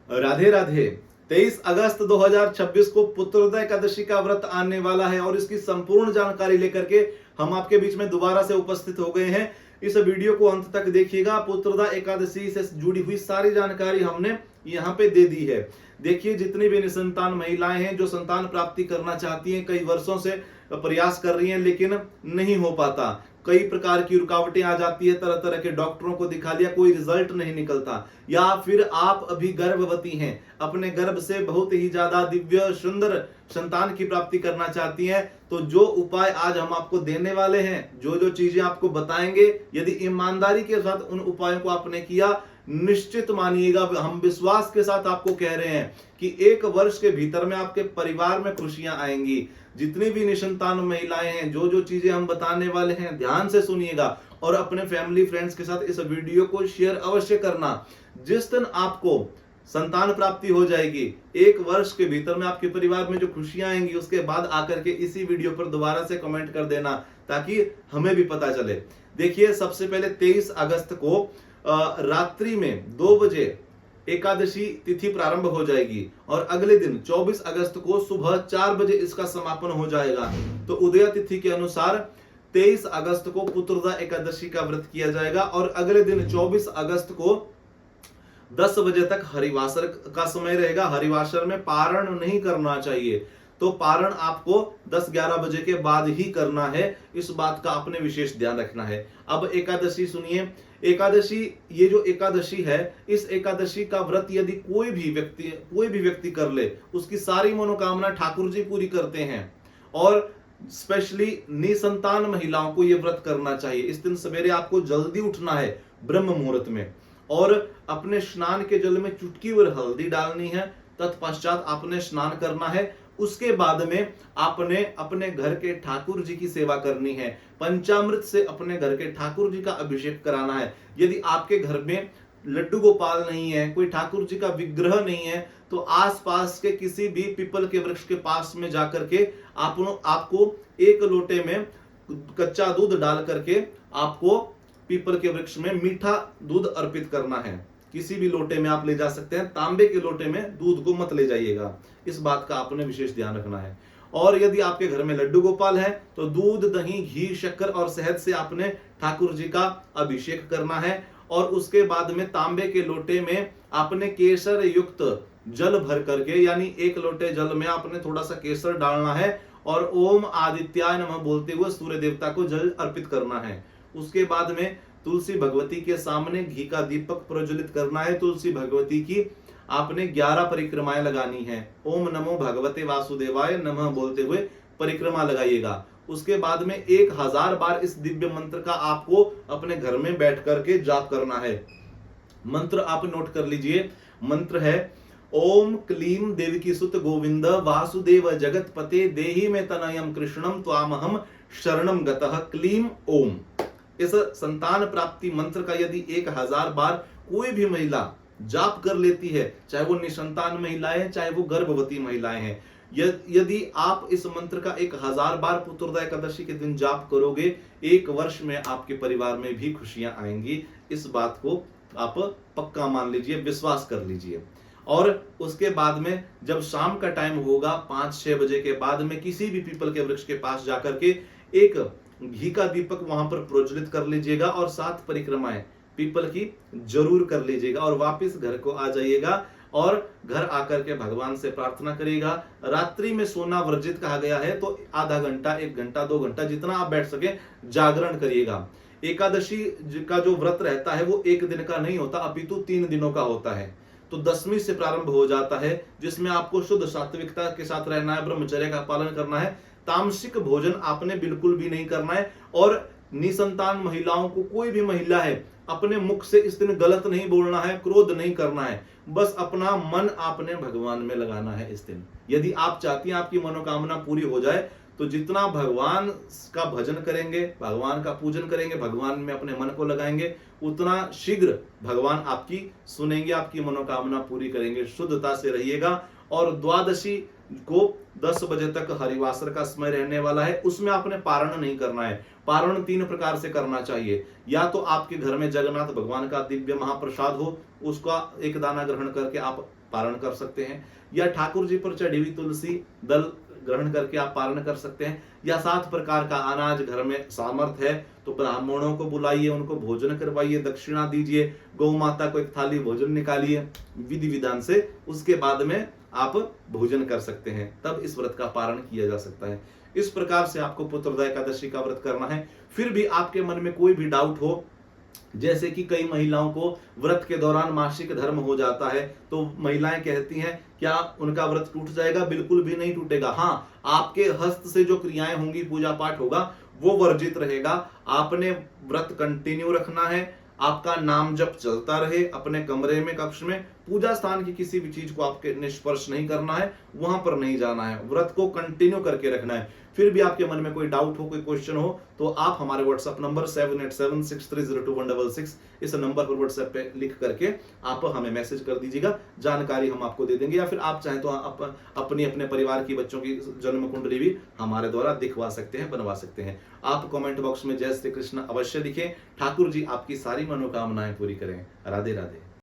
राधे राधे। 23 अगस्त 2026 को पुत्रोदय एकादशी का व्रत आने वाला है और इसकी संपूर्ण जानकारी लेकर के हम आपके बीच में दोबारा से उपस्थित हो गए हैं। इस वीडियो को अंत तक देखिएगा। पुत्रोदय एकादशी से जुड़ी हुई सारी जानकारी हमने यहाँ पे दे दी है। देखिए, जितनी भी निसंतान महिलाएं हैं जो संतान प्राप्ति करना चाहती हैं, कई वर्षों से प्रयास कर रही हैं लेकिन नहीं हो पाता, कई प्रकार की रुकावटें आ जाती है, तरह तरह के डॉक्टरों को दिखा लिया, कोई रिजल्ट नहीं निकलता, या फिर आप अभी गर्भवती हैं, अपने गर्भ से बहुत ही ज्यादा दिव्य सुंदर संतान की प्राप्ति करना चाहती हैं, तो जो उपाय आज हम आपको देने वाले हैं, जो जो चीजें आपको बताएंगे, यदि ईमानदारी के साथ उन उपायों को आपने किया, निश्चित मानिएगा, हम विश्वास के साथ आपको कह रहे हैं कि 1 वर्ष के भीतर में आपके परिवार में खुशियां आएंगी। जितनी भी निसंतान महिलाएं हैं, जो जो चीजें हम बताने वाले हैं, ध्यान से सुनिएगा और अपने फैमिली फ्रेंड्स के साथ इस वीडियो को शेयर अवश्य करना। जिस दिन आपको संतान प्राप्ति हो जाएगी, 1 वर्ष के भीतर में आपके परिवार में जो खुशियां आएंगी, उसके बाद आकर के इसी वीडियो पर दोबारा से कमेंट कर देना ताकि हमें भी पता चले। देखिए, सबसे पहले 23 अगस्त को रात्रि में 2 बजे एकादशी तिथि प्रारंभ हो जाएगी और अगले दिन 24 अगस्त को सुबह 4 बजे इसका समापन हो जाएगा। तो उदय तिथि के अनुसार 23 अगस्त को पुत्रोदय एकादशी का व्रत किया जाएगा और अगले दिन 24 अगस्त को 10 बजे तक हरिवासर का समय रहेगा। हरिवासर में पारण नहीं करना चाहिए, तो पारण आपको 10-11 बजे के बाद ही करना है। इस बात का आपने विशेष ध्यान रखना है। अब एकादशी सुनिए। एकादशी, ये जो एकादशी है, इस एकादशी का व्रत यदि कोई भी व्यक्ति कर ले, उसकी सारी मनोकामना ठाकुर जी पूरी करते हैं। और स्पेशली निसंतान महिलाओं को यह व्रत करना चाहिए। इस दिन सवेरे आपको जल्दी उठना है ब्रह्म मुहूर्त में और अपने स्नान के जल में चुटकी भर हल्दी डालनी है। तत्पश्चात आपने स्नान करना है। उसके बाद में आपने अपने घर के ठाकुर जी की सेवा करनी है। पंचामृत से अपने घर के ठाकुर जी का अभिषेक कराना है। यदि आपके घर में लड्डू गोपाल नहीं है, कोई ठाकुर जी का विग्रह नहीं है, तो आसपास के किसी भी पीपल के वृक्ष के पास में जाकर के आपको 1 लोटे में कच्चा दूध डाल करके आपको पीपल के वृक्ष में मीठा दूध अर्पित करना है। किसी भी लोटे में आप ले जा सकते हैं, तांबे के लोटे में दूध को मत ले जाइएगा। इस बात का आपने विशेष ध्यान रखना है। और यदि आपके घर में लड्डू गोपाल है तो दूध, दही, घी, शक्कर और शहद से आपने ठाकुर जी का अभिषेक करना है। और उसके बाद में तांबे के लोटे में आपने केसर युक्त जल भर करके, यानी 1 लोटे जल में आपने थोड़ा सा केसर डालना है और ओम आदित्याय नमः बोलते हुए सूर्य देवता को जल अर्पित करना है। उसके बाद में तुलसी भगवती के सामने घी का दीपक प्रज्वलित करना है। तुलसी भगवती की आपने 11 परिक्रमाएं लगानी है। ओम नमो भगवते वासुदेवाय नमः बोलते हुए परिक्रमा लगाइएगा। उसके बाद में 1000 बार इस दिव्य मंत्र का आपको अपने घर में बैठ करके जाप करना है। मंत्र आप नोट कर लीजिए। मंत्र है ओम क्लीम देवकी सुत गोविंद वासुदेव जगतपते देहि में तनयम कृष्णम त्वामहम शरणम गतः क्लीम ओम। इस संतान प्राप्ति मंत्र का यदि 1000 बार कोई भी महिला जाप कर लेती है, चाहे वो निसंतान महिलाएं हैं, चाहे वो गर्भवती महिलाएं हैं, यदि आप इस मंत्र का 1000 बार पुत्रोदय एकादशी के दिन जाप करोगे, 1 वर्ष में आपके परिवार में भी खुशियां आएंगी। इस बात को आप पक्का मान लीजिए, विश्वास कर लीजिए। और उसके बाद में जब शाम का टाइम होगा 5-6 बजे के बाद में किसी भी पीपल के वृक्ष के पास जाकर के एक घी का दीपक वहां पर प्रज्वलित कर लीजिएगा और 7 परिक्रमाएं पीपल की जरूर कर लीजिएगा और वापस घर को आ जाइएगा और घर आकर के भगवान से प्रार्थना करिएगा। रात्रि में सोना वर्जित कहा गया है, तो आधा घंटा, 1 घंटा, 2 घंटा, जितना आप बैठ सके जागरण करिएगा। एकादशी का जो व्रत रहता है वो 1 दिन का नहीं होता, अपितु 3 दिनों का होता है। तो 10वीं से प्रारंभ हो जाता है, जिसमें आपको शुद्ध सात्विकता के साथ रहना है, ब्रह्मचर्य का पालन करना है, तामसिक भोजन आपने बिल्कुल भी नहीं करना है। और निसंतान महिलाओं को, कोई भी महिला है, अपने मुख से इस दिन गलत नहीं बोलना है, क्रोध नहीं करना है, बस अपना मन आपने भगवान में लगाना है इस दिन। यदि आप चाहती हैं आपकी मनोकामना पूरी हो जाए, तो जितना भगवान का भजन करेंगे, भगवान का पूजन करेंगे, भगवान में अपने मन को लगाएंगे, उतना शीघ्र भगवान आपकी सुनेंगे, आपकी मनोकामना पूरी करेंगे। शुद्धता से रहिएगा। और द्वादशी को 10 बजे तक हरिवासर का समय रहने वाला है, उसमें आपने पारण नहीं करना है। पारण 3 प्रकार से करना चाहिए। या तो आपके घर में जगन्नाथ भगवान का दिव्य महाप्रसाद हो, उसका 1 दाना ग्रहण करके आप पारण कर सकते हैं, या ठाकुर जी पर चढ़ी हुई तुलसी दल ग्रहण करके आप पारण कर सकते हैं, या 7 प्रकार का अनाज घर में सामर्थ्य है तो ब्राह्मणों को बुलाइए, उनको भोजन करवाइए, दक्षिणा दीजिए, गौ माता को एक थाली भोजन निकालिए विधि विधान से, उसके बाद में आप भोजन कर सकते हैं, तब इस व्रत का पारण किया जा सकता है। इस प्रकार से आपको पुत्रदा एकादशी का व्रत करना है। फिर भी आपके मन में कोई भी डाउट हो, जैसे कि कई महिलाओं को व्रत के दौरान मासिक धर्म हो जाता है, तो महिलाएं कहती हैं क्या उनका व्रत टूट जाएगा? बिल्कुल भी नहीं टूटेगा। हाँ, आपके हस्त से जो क्रियाएं होंगी, पूजा पाठ होगा, वो वर्जित रहेगा। आपने व्रत कंटिन्यू रखना है, आपका नाम जप चलता रहे, अपने कमरे में, कक्ष में, पूजा स्थान की किसी भी चीज को आपके निष्पर्श नहीं करना है, वहां पर नहीं जाना है, व्रत को कंटिन्यू करके रखना है। फिर भी आपके मन में कोई डाउट हो, कोई क्वेश्चन हो, तो आप हमारे व्हाट्सएप नंबर 7876302166 इस नंबर पर व्हाट्सएप पे लिख करके आप हमें मैसेज कर दीजिएगा, जानकारी हम आपको दे देंगे। या फिर आप चाहें तो अपनी अपने परिवार की बच्चों की जन्म कुंडली भी हमारे द्वारा दिखवा सकते हैं, बनवा सकते हैं। आप कमेंट बॉक्स में जय श्री कृष्ण अवश्य लिखें। ठाकुर जी आपकी सारी मनोकामनाएं पूरी करें। राधे राधे।